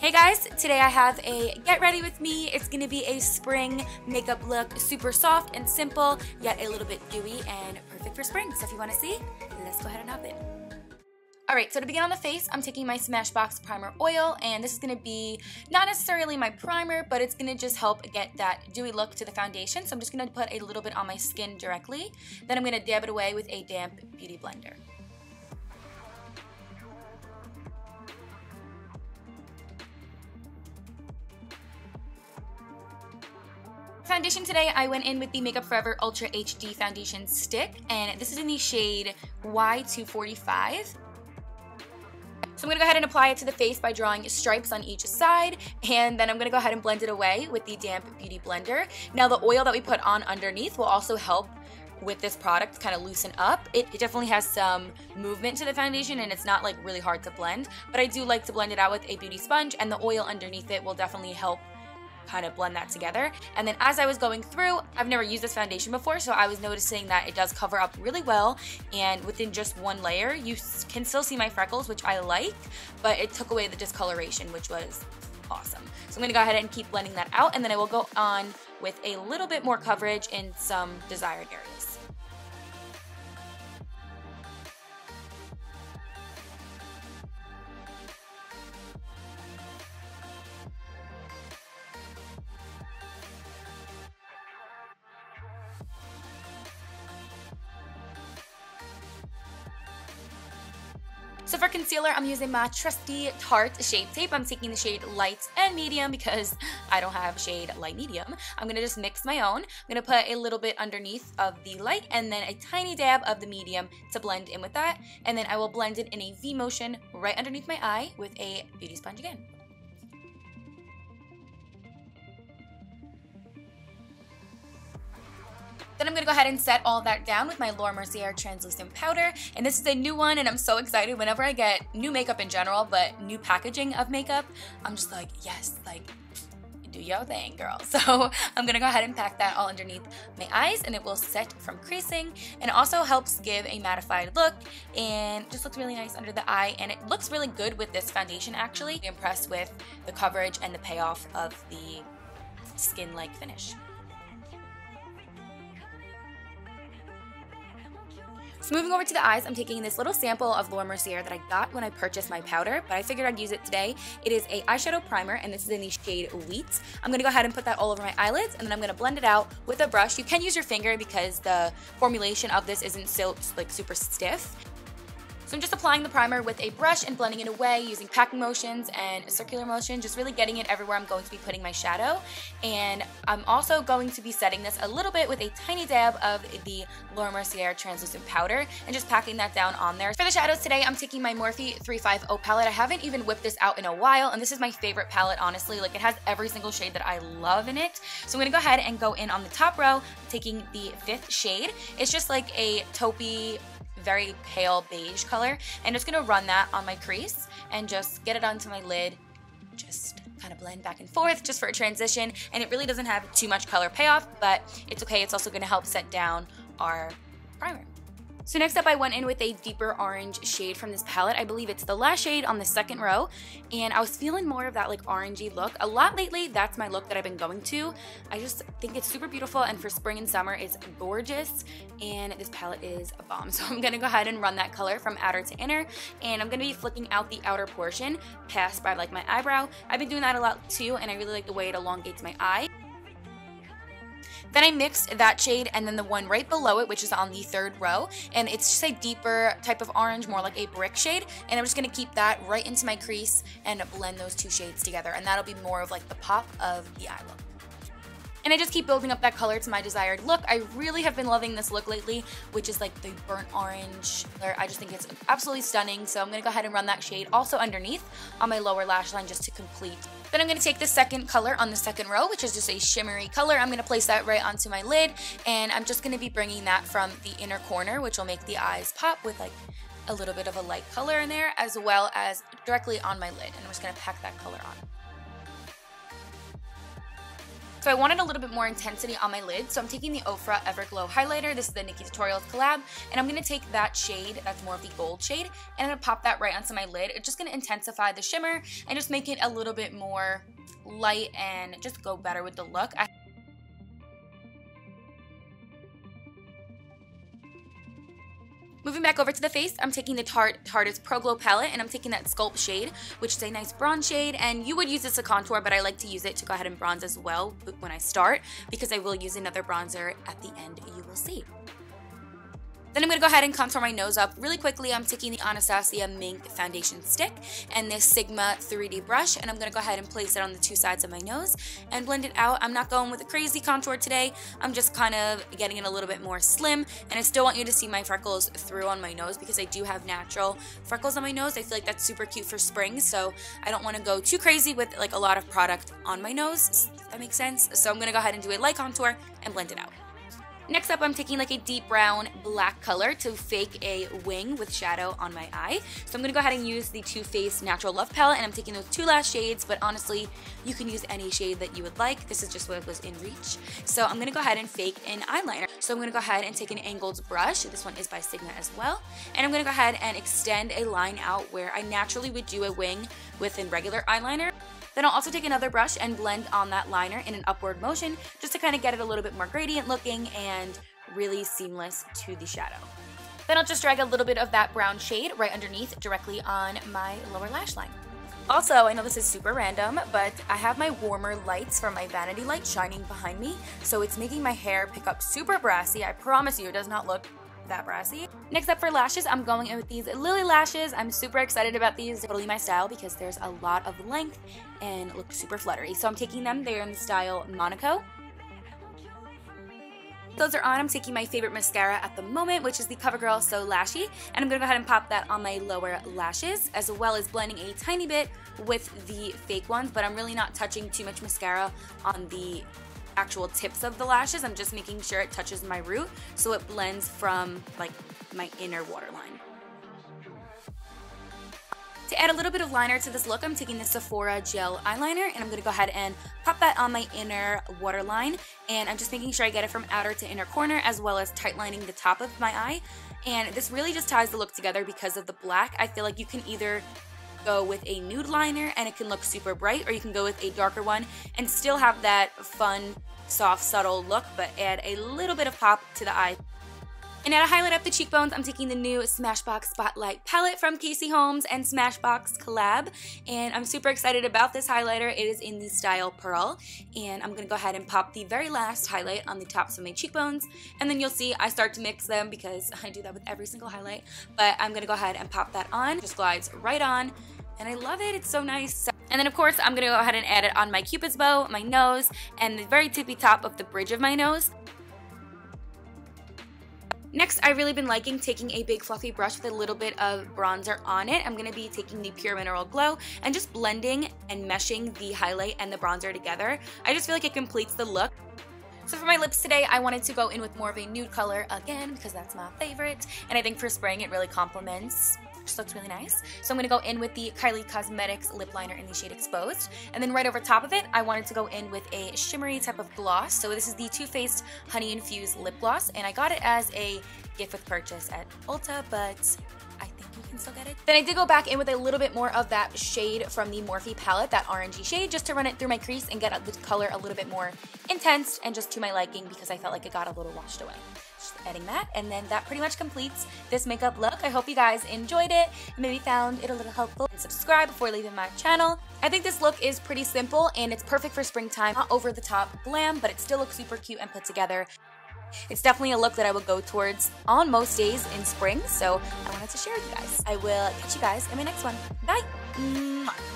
Hey guys, today I have a get ready with me. It's gonna be a spring makeup look, super soft and simple, yet a little bit dewy and perfect for spring. So if you wanna see, let's go ahead and hop in. Alright, so to begin on the face, I'm taking my Smashbox primer oil, and this is gonna be not necessarily my primer, but it's gonna just help get that dewy look to the foundation. So I'm just gonna put a little bit on my skin directly. Then I'm gonna dab it away with a damp beauty blender. Foundation today, I went in with the Makeup Forever Ultra HD Foundation Stick, and this is in the shade Y245. So I'm going to go ahead and apply it to the face by drawing stripes on each side, and then I'm going to go ahead and blend it away with the damp beauty blender. Now the oil that we put on underneath will also help with this product kind of loosen up. It definitely has some movement to the foundation, and it's not like really hard to blend, but I do like to blend it out with a beauty sponge, and the oil underneath it will definitely help kind of blend that together. And then as I was going through, I've never used this foundation before, so I was noticing that it does cover up really well, and within just one layer you can still see my freckles, which I like, but it took away the discoloration, which was awesome. So I'm going to go ahead and keep blending that out, and then I will go on with a little bit more coverage in some desired areas. So for concealer, I'm using my trusty Tarte Shape Tape. I'm taking the shade Light and Medium because I don't have shade Light Medium. I'm going to just mix my own. I'm going to put a little bit underneath of the light and then a tiny dab of the medium to blend in with that. And then I will blend it in a V motion right underneath my eye with a beauty sponge again. Then I'm going to go ahead and set all that down with my Mercier translucent powder, and this is a new one, and I'm so excited whenever I get new makeup in general, but new packaging of makeup. I'm just like, yes, like, do your thing, girl. So I'm going to go ahead and pack that all underneath my eyes, and it will set from creasing, and it also helps give a mattified look, and just looks really nice under the eye, and it looks really good with this foundation actually. I'm impressed with the coverage and the payoff of the skin-like finish. So moving over to the eyes, I'm taking this little sample of Mercier that I got when I purchased my powder, but I figured I'd use it today. It is a eyeshadow primer, and this is in the shade Wheat. I'm going to go ahead and put that all over my eyelids, and then I'm going to blend it out with a brush. You can use your finger because the formulation of this isn't so like super stiff. So I'm just applying the primer with a brush and blending it away using packing motions and circular motion, just really getting it everywhere I'm going to be putting my shadow. And I'm also going to be setting this a little bit with a tiny dab of the Mercier translucent powder and just packing that down on there. For the shadows today, I'm taking my Morphe 350 palette. I haven't even whipped this out in a while, and this is my favorite palette, honestly. Like, it has every single shade that I love in it. So I'm going to go ahead and go in on the top row, taking the 5th shade. It's just like a taupey, very pale beige color, and just gonna run that on my crease and just get it onto my lid, just kind of blend back and forth just for a transition. And it really doesn't have too much color payoff, but it's okay. It's also gonna help set down our primer. So next up, I went in with a deeper orange shade from this palette. I believe it's the last shade on the 2nd row, and I was feeling more of that like orangey look a lot lately. That's my look that I've been going to. I just think it's super beautiful, and for spring and summer it's gorgeous, and this palette is a bomb. So I'm gonna go ahead and run that color from outer to inner, and I'm gonna be flicking out the outer portion past by like my eyebrow. I've been doing that a lot too, and I really like the way it elongates my eye. Then I mixed that shade and then the one right below it, which is on the 3rd row, and it's just a deeper type of orange, more like a brick shade, and I'm just going to keep that right into my crease and blend those two shades together, and that'll be more of like the pop of the eye look. And I just keep building up that color to my desired look. I really have been loving this look lately, which is like the burnt orange color. I just think it's absolutely stunning. So I'm going to go ahead and run that shade also underneath on my lower lash line just to complete. Then I'm going to take the 2nd color on the 2nd row, which is just a shimmery color. I'm going to place that right onto my lid, and I'm just going to be bringing that from the inner corner, which will make the eyes pop with like a little bit of a light color in there, as well as directly on my lid. And I'm just going to pack that color on. So I wanted a little bit more intensity on my lid, so I'm taking the Ofra Everglow highlighter. This is the Nikki Tutorials collab, and I'm going to take that shade, that's more of the gold shade, and I'm going to pop that right onto my lid. It's just going to intensify the shimmer and just make it a little bit more light and just go better with the look. Moving back over to the face, I'm taking the Tarte's Pro Glow palette, and I'm taking that Sculpt shade, which is a nice bronze shade, and you would use this to contour, but I like to use it to go ahead and bronze as well when I start, because I will use another bronzer at the end, you will see. Then I'm going to go ahead and contour my nose up really quickly. I'm taking the Anastasia Mink Foundation Stick and this Sigma 3D brush, and I'm going to go ahead and place it on the two sides of my nose and blend it out. I'm not going with a crazy contour today. I'm just kind of getting it a little bit more slim, and I still want you to see my freckles through on my nose because I do have natural freckles on my nose. I feel like that's super cute for spring, so I don't want to go too crazy with like a lot of product on my nose, if that makes sense. So I'm going to go ahead and do a light contour and blend it out. Next up, I'm taking like a deep brown black color to fake a wing with shadow on my eye. So I'm going to go ahead and use the Too Faced Natural Love palette, and I'm taking those two last shades, but honestly, you can use any shade that you would like. This is just what was in reach. So I'm going to go ahead and fake an eyeliner. So I'm going to go ahead and take an angled brush. This one is by Sigma as well. And I'm going to go ahead and extend a line out where I naturally would do a wing with a regular eyeliner. Then I'll also take another brush and blend on that liner in an upward motion just to kind of get it a little bit more gradient looking and really seamless to the shadow. Then I'll just drag a little bit of that brown shade right underneath directly on my lower lash line. Also, I know this is super random, but I have my warmer lights from my vanity light shining behind me, so it's making my hair pick up super brassy. I promise you, it does not look that brassy. Next up for lashes, I'm going in with these Lilly lashes. I'm super excited about these. Totally my style because there's a lot of length and look super fluttery. So I'm taking them. They're in the style Monaco. Those are on. I'm taking my favorite mascara at the moment, which is the Covergirl So Lashy, and I'm going to go ahead and pop that on my lower lashes, as well as blending a tiny bit with the fake ones, but I'm really not touching too much mascara on the actual tips of the lashes. I'm just making sure it touches my root so it blends from like my inner waterline. To add a little bit of liner to this look, I'm taking the Sephora gel eyeliner, and I'm going to go ahead and pop that on my inner waterline, and I'm just making sure I get it from outer to inner corner, as well as tight lining the top of my eye. And this really just ties the look together because of the black. I feel like you can either go with a nude liner and it can look super bright, or you can go with a darker one and still have that fun, soft, subtle look, but add a little bit of pop to the eye. And now to highlight up the cheekbones, I'm taking the new Smashbox Spotlight palette from Holmes and Smashbox collab, and I'm super excited about this highlighter. It is in the style Pearl, and I'm going to go ahead and pop the very last highlight on the tops of my cheekbones, and then you'll see I start to mix them because I do that with every single highlight, but I'm going to go ahead and pop that on. Just glides right on, and I love it. It's so nice. And then of course I'm going to go ahead and add it on my Cupid's bow, my nose, and the very tippy top of the bridge of my nose. Next, I've really been liking taking a big fluffy brush with a little bit of bronzer on it. I'm going to be taking the Pure Mineral Glow and just blending and meshing the highlight and the bronzer together. I just feel like it completes the look. So for my lips today, I wanted to go in with more of a nude color again because that's my favorite. And I think for spring it really complements. Just looks really nice. So I'm going to go in with the Kylie Cosmetics lip liner in the shade Exposed. And then right over top of it, I wanted to go in with a shimmery type of gloss. So this is the Too Faced Honey Infused Lip Gloss. And I got it as a gift with purchase at Ulta, but I think you can still get it. Then I did go back in with a little bit more of that shade from the Morphe palette, that orangey shade, just to run it through my crease and get the color a little bit more intense and just to my liking because I felt like it got a little washed away. Just adding that, and then that pretty much completes this makeup look. I hope you guys enjoyed it and maybe found it a little helpful. And subscribe before leaving my channel. I think this look is pretty simple and it's perfect for springtime. Not over the top glam, but it still looks super cute and put together. It's definitely a look that I would go towards on most days in spring, so I wanted to share with you guys. I will catch you guys in my next one. Bye! Mwah.